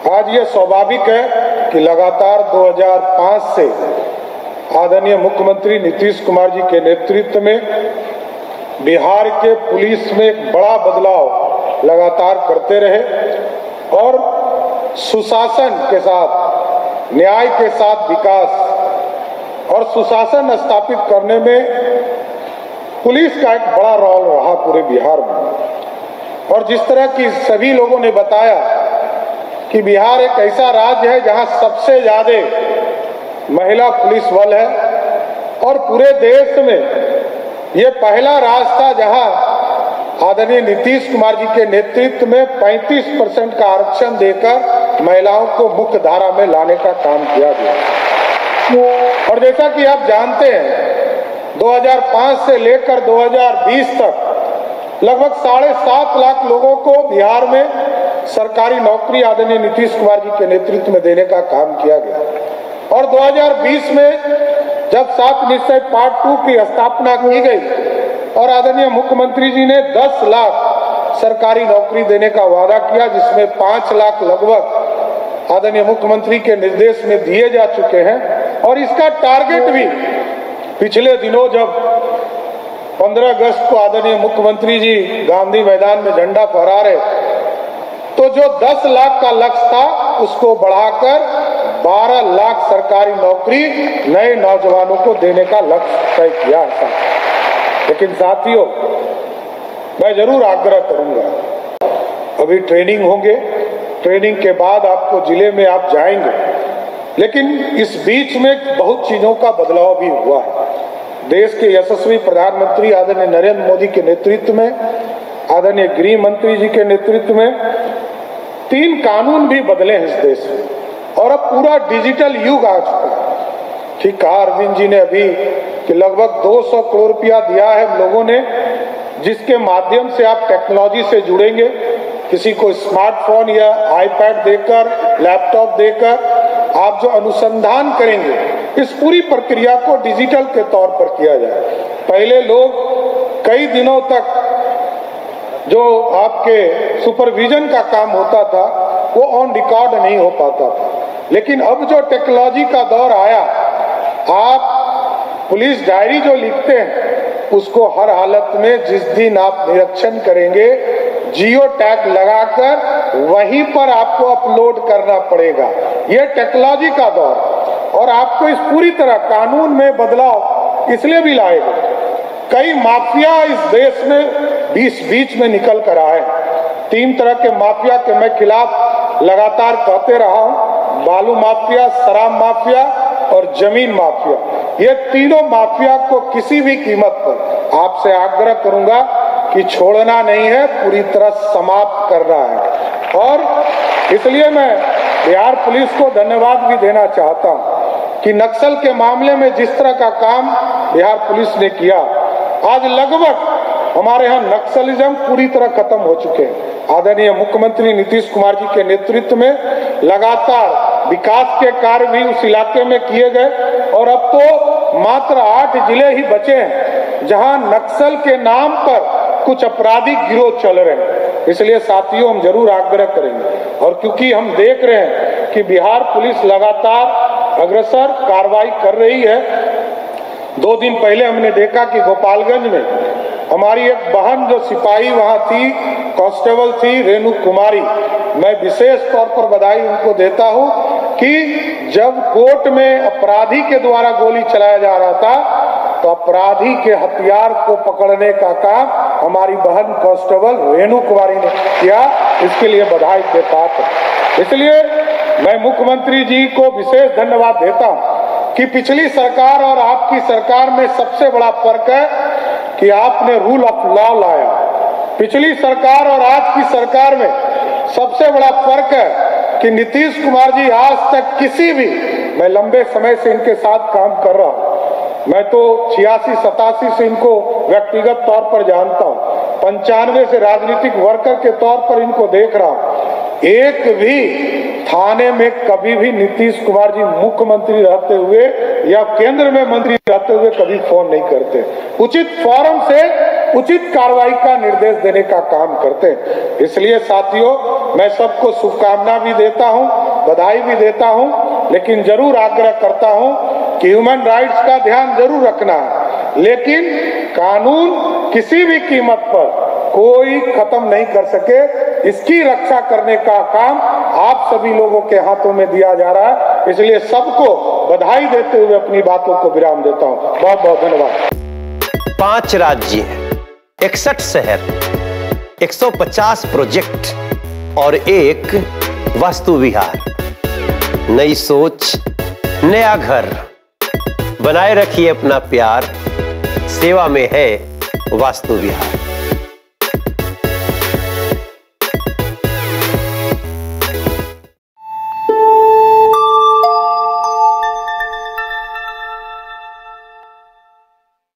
आज ये स्वाभाविक है कि लगातार 2005 से आदरणीय मुख्यमंत्री नीतीश कुमार जी के नेतृत्व में बिहार के पुलिस में एक बड़ा बदलाव लगातार करते रहे और सुशासन के साथ, न्याय के साथ विकास और सुशासन स्थापित करने में पुलिस का एक बड़ा रोल रहा पूरे बिहार में। और जिस तरह की सभी लोगों ने बताया कि बिहार एक ऐसा राज्य है जहां सबसे ज्यादा महिला पुलिस बल है और पूरे देश में ये पहला राज्य था जहां आदरणीय नीतीश कुमार जी के नेतृत्व में 35% का आरक्षण देकर महिलाओं को मुख्य धारा में लाने का काम किया गया। और जैसा कि आप जानते हैं 2005 से लेकर 2020 तक लगभग 7.5 लाख लोगों को बिहार में सरकारी नौकरी आदरणीय नीतीश कुमार जी के नेतृत्व में देने का काम किया गया। और 2020 में जब 7 निश्चय पार्ट 2 की स्थापना की गई और आदरणीय मुख्यमंत्री जी ने 10 लाख सरकारी नौकरी देने का वादा किया, जिसमें 5 लाख लगभग आदरणीय मुख्यमंत्री के निर्देश में दिए जा चुके हैं। और इसका टारगेट भी पिछले दिनों जब 15 अगस्त को आदरणीय मुख्यमंत्री जी गांधी मैदान में झंडा फहरा रहे तो जो 10 लाख का लक्ष्य था उसको बढ़ाकर 12 लाख सरकारी नौकरी नए नौजवानों को देने का लक्ष्य तय किया है। लेकिन साथियों, मैं जरूर आग्रह करूंगा, अभी ट्रेनिंग होंगे, ट्रेनिंग के बाद आपको जिले में आप जाएंगे, लेकिन इस बीच में बहुत चीजों का बदलाव भी हुआ है। देश के यशस्वी प्रधानमंत्री आदरणीय नरेंद्र मोदी के नेतृत्व में, आदरणीय गृह मंत्री जी के नेतृत्व में 3 कानून भी बदले हैं इस देश में और अब पूरा डिजिटल युग आ चुका है। ठीक कहा अरविंद जी ने अभी कि लगभग 200 करोड़ रुपया दिया है हम लोगों ने, जिसके माध्यम से आप टेक्नोलॉजी से जुड़ेंगे। किसी को स्मार्टफोन या आईपैड देकर, लैपटॉप देकर आप जो अनुसंधान करेंगे, इस पूरी प्रक्रिया को डिजिटल के तौर पर किया जाए। पहले लोग कई दिनों तक जो आपके सुपरविजन का काम होता था वो ऑन रिकॉर्ड नहीं हो पाता था, लेकिन अब जो टेक्नोलॉजी का दौर आया, आप पुलिस डायरी जो लिखते हैं उसको हर हालत में जिस दिन आप निरीक्षण करेंगे जियो टैग लगाकर वहीं पर आपको अपलोड करना पड़ेगा। यह टेक्नोलॉजी का दौर और आपको इस पूरी तरह कानून में बदलाव इसलिए भी लाएगा। कई माफिया इस देश में बीच में निकल कर आए। 3 तरह के माफिया के मैं खिलाफ लगातार कहते रहा हूं, बालू माफिया, शराब माफिया और जमीन माफिया। ये तीनों माफिया को किसी भी कीमत पर आपसे आग्रह करूंगा कि छोड़ना नहीं है, पूरी तरह समाप्त करना है। और इसलिए मैं बिहार पुलिस को धन्यवाद भी देना चाहता हूं कि नक्सल के मामले में जिस तरह का काम बिहार पुलिस ने किया, आज लगभग हमारे यहाँ नक्सलिज्म पूरी तरह खत्म हो चुके हैं। आदरणीय मुख्यमंत्री नीतीश कुमार जी के नेतृत्व में लगातार विकास के कार्य भी उस इलाके में किए गए और अब तो मात्र 8 जिले ही बचे हैं जहां नक्सल के नाम पर कुछ आपराधिक गिरोह चल रहे हैं। इसलिए साथियों, हम जरूर आग्रह करेंगे। और क्योंकि हम देख रहे हैं कि बिहार पुलिस लगातार अग्रसर कार्रवाई कर रही है, 2 दिन पहले हमने देखा कि गोपालगंज में हमारी एक बहन जो सिपाही वहां थी, कांस्टेबल थी, रेणु कुमारी, मैं विशेष तौर पर बधाई उनको देता हूं कि जब कोर्ट में अपराधी के द्वारा गोली चलाया जा रहा था तो अपराधी के हथियार को पकड़ने का काम हमारी बहन कांस्टेबल रेणु कुमारी ने किया। इसके लिए बधाई के पात्र। इसलिए मैं मुख्यमंत्री जी को विशेष धन्यवाद देता हूं कि पिछली सरकार और आपकी सरकार में सबसे बड़ा फर्क है कि आपने रूल ऑफ लॉ लाया। पिछली सरकार और आज की सरकार में सबसे बड़ा फर्क है कि नीतीश कुमार जी आज तक किसी भी, मैं लंबे समय से इनके साथ काम कर रहा हूं, मैं तो 86-87 से इनको व्यक्तिगत तौर पर जानता हूं, 95 से राजनीतिक वर्कर के तौर पर इनको देख रहा हूं। एक भी थाने में कभी भी नीतीश कुमार जी मुख्यमंत्री रहते हुए या केंद्र में मंत्री रहते हुए कभी फोन नहीं करते। उचित फोरम से उचित कार्रवाई का निर्देश देने का काम करते हैं। इसलिए साथियों, मैं सबको शुभकामना भी देता हूं, बधाई भी देता हूं, लेकिन जरूर आग्रह करता हूं कि ह्यूमन राइट्स का ध्यान जरूर रखना है, लेकिन कानून किसी भी कीमत पर कोई खत्म नहीं कर सके, इसकी रक्षा करने का काम आप सभी लोगों के हाथों में दिया जा रहा है। इसलिए सबको बधाई देते हुए अपनी बातों को विराम देता हूं। बहुत बहुत धन्यवाद। 5 राज्य, 61 शहर, 150 प्रोजेक्ट और एक वास्तु विहार। नई सोच, नया घर। बनाए रखिए अपना प्यार, सेवा में है वास्तु विहार।